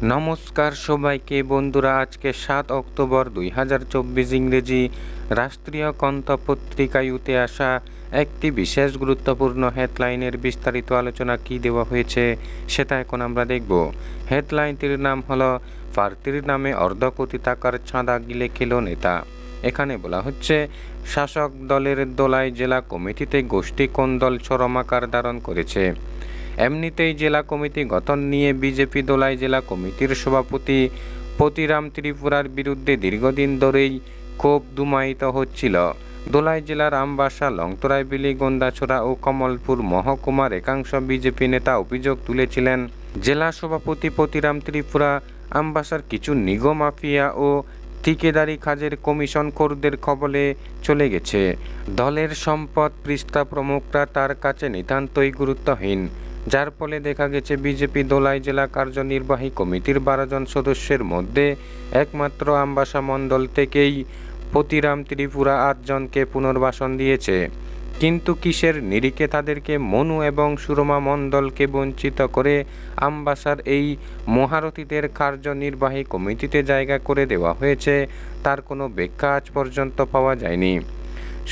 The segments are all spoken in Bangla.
নমস্কার সবাইকে বন্ধুরা, আজকে ৭ অক্টোবর ২০২৪ ইংরেজি রাষ্ট্রীয় কন্ত পত্রিকায় উঠে আসা একটি বিশেষ গুরুত্বপূর্ণ হেডলাইনের বিস্তারিত আলোচনা কি দেওয়া হয়েছে সেটা এখন আমরা দেখব। হেডলাইনটির নাম হলো প্রার্থীর নামে অর্ধকোটি টাকার চাঁদা গিলে খেল নেতা। এখানে বলা হচ্ছে, শাসক দলের দোলাই জেলা কমিটিতে গোষ্ঠী কোন্দল চরম আকার ধারণ করেছে। এমনিতেই জেলা কমিটি গঠন নিয়ে বিজেপি দোলাই জেলা কমিটির সভাপতি পতিরাম ত্রিপুরার বিরুদ্ধে দীর্ঘদিন ধরেই ক্ষোভ ধুমায়িত হচ্ছিল। দোলাই জেলার আমবাসা, লংতরাই, বিলি, গন্দাছড়া ও কমলপুর মহকুমার একাংশ বিজেপি নেতা অভিযোগ তুলেছিলেন, জেলা সভাপতি পতিরাম ত্রিপুরা আমবাসার কিছু নিগম মাফিয়া ও ঠিকাদারি কাজের কমিশনখোরদের কবলে চলে গেছে। দলের সম্পদ পৃষ্ঠা প্রমুখরা তার কাছে নিতান্তই গুরুত্বহীন, যার ফলে দেখা গেছে বিজেপি দোলাই জেলা কার্যনির্বাহী কমিটির ১২ জন সদস্যের মধ্যে একমাত্র আমবাসা মণ্ডল থেকেই পতিরাম ত্রিপুরা ৮ জনকে পুনর্বাসন দিয়েছে। কিন্তু কিসের নিরিখে তাদেরকে মনু এবং সুরমা মণ্ডলকে বঞ্চিত করে আমবাসার এই মহারথীদের কার্যনির্বাহী কমিটিতে জায়গা করে দেওয়া হয়েছে তার কোনো ব্যাখ্যা আজ পর্যন্ত পাওয়া যায়নি।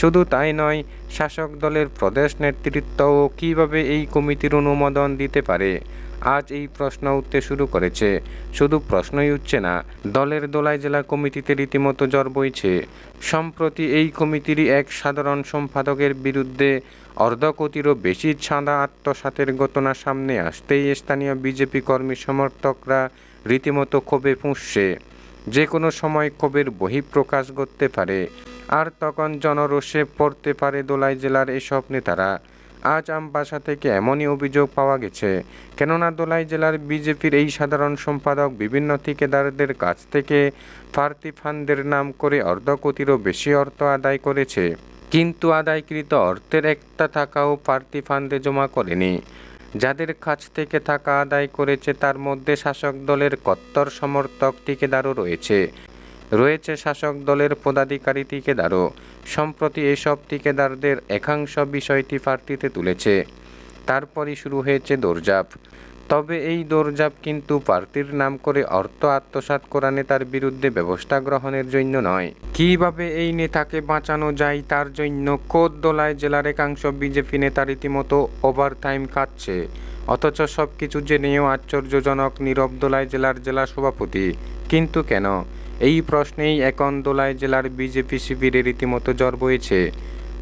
শুধু তাই নয়, শাসক দলের প্রদেশ নেতৃত্বও কীভাবে এই কমিটির অনুমোদন দিতে পারে, আজ এই প্রশ্ন উঠতে শুরু করেছে। শুধু প্রশ্নই উঠছে না, দলের দোলাই জেলা কমিটিতে রীতিমতো জ্বর বইছে। সম্প্রতি এই কমিটিরই এক সাধারণ সম্পাদকের বিরুদ্ধে অর্ধকোটিরও বেশি চাঁদা আত্মসাতের ঘটনা সামনে আসতেই স্থানীয় বিজেপি কর্মী সমর্থকরা রীতিমতো ক্ষোভে ফুঁসছে। যে কোনো সময় ক্ষোভের বহিঃপ্রকাশ ঘটতে পারে, আর তখন জনরোষে পড়তে পারে দোলাই জেলার এসব নেতারা। আজ আমবাসা থেকে এমনই অভিযোগ পাওয়া গেছে, কেননা দোলাই জেলার বিজেপির এই সাধারণ সম্পাদক বিভিন্ন ঠিকাদারদের কাছ থেকে প্রার্থী ফান্ডের নাম করে অর্ধকোটিরও বেশি অর্থ আদায় করেছে, কিন্তু আদায়কৃত অর্থের একটা টাকাও প্রার্থী ফান্ডে জমা করেনি। যাদের কাছ থেকে টাকা আদায় করেছে তার মধ্যে শাসক দলের কট্টর সমর্থক ঠিকাদারও রয়েছে শাসক দলের পদাধিকারী ঠিকাদারও। সম্প্রতি এসব ঠিকাদারদের একাংশ বিষয়টি প্রার্থীতে তুলেছে। তারপরই শুরু হয়েছে দৌড়ঝাঁপ। তবে এই দৌড়ঝাঁপ কিন্তু প্রার্থীর নাম করে অর্থ আত্মসাৎ করা নেতার বিরুদ্ধে ব্যবস্থা গ্রহণের জন্য নয়। কিভাবে এই নেতাকে বাঁচানো যায় তার জন্য খোদ দোলাই জেলার একাংশ বিজেপি নেতা রীতিমতো ওভারটাইম খাচ্ছে। অথচ সব কিছু জেনেও আশ্চর্যজনক নীরব দোলাই জেলার জেলা সভাপতি। কিন্তু কেন? এই প্রশ্নেই এখন দোলাই জেলার বিজেপি শিবিরে রীতিমতো জ্বর বইছে।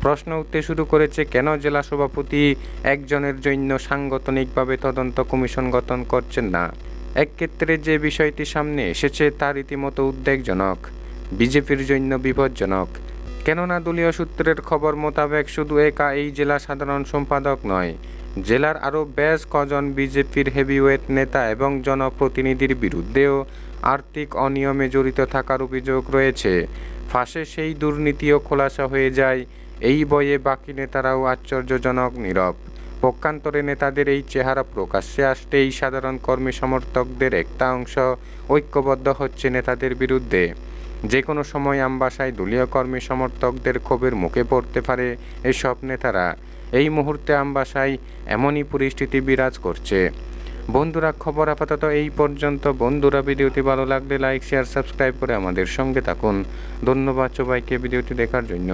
প্রশ্ন উঠতে শুরু করেছে, কেন জেলা সভাপতি একজনের জন্য সাংগঠনিকভাবে তদন্ত কমিশন গঠন করছেন না। এক ক্ষেত্রে যে বিষয়টি সামনে এসেছে তা রীতিমতো উদ্বেগজনক, বিজেপির জন্য বিপজ্জনক। কেননা দলীয় সূত্রের খবর মোতাবেক শুধু একা এই জেলা সাধারণ সম্পাদক নয়, জেলার আরও বেশ কজন বিজেপির হেভিওয়েট নেতা এবং জনপ্রতিনিধির বিরুদ্ধেও আর্থিক অনিয়মে জড়িত থাকার অভিযোগ রয়েছে। ফাঁসে সেই দুর্নীতিও খোলাসা হয়ে যায়, এই বয়ে বাকি নেতারাও আশ্চর্যজনক নীরব। পক্ষান্তরে নেতাদের এই চেহারা প্রকাশ্যে আসতেই সাধারণ কর্মী সমর্থকদের একটা অংশ ঐক্যবদ্ধ হচ্ছে নেতাদের বিরুদ্ধে। যে কোনো সময় আমবাসায় দলীয় কর্মী সমর্থকদের ক্ষোভের মুখে পড়তে পারে এসব নেতারা। এই মুহূর্তে আমবাসায় এমনই পরিস্থিতি বিরাজ করছে। বন্ধুরা, খবর আপাতত এই পর্যন্ত। বন্ধুরা, ভিডিওটি ভালো লাগলে লাইক, শেয়ার, সাবস্ক্রাইব করে আমাদের সঙ্গে থাকুন। ধন্যবাদ সবাইকে ভিডিওটি দেখার জন্য।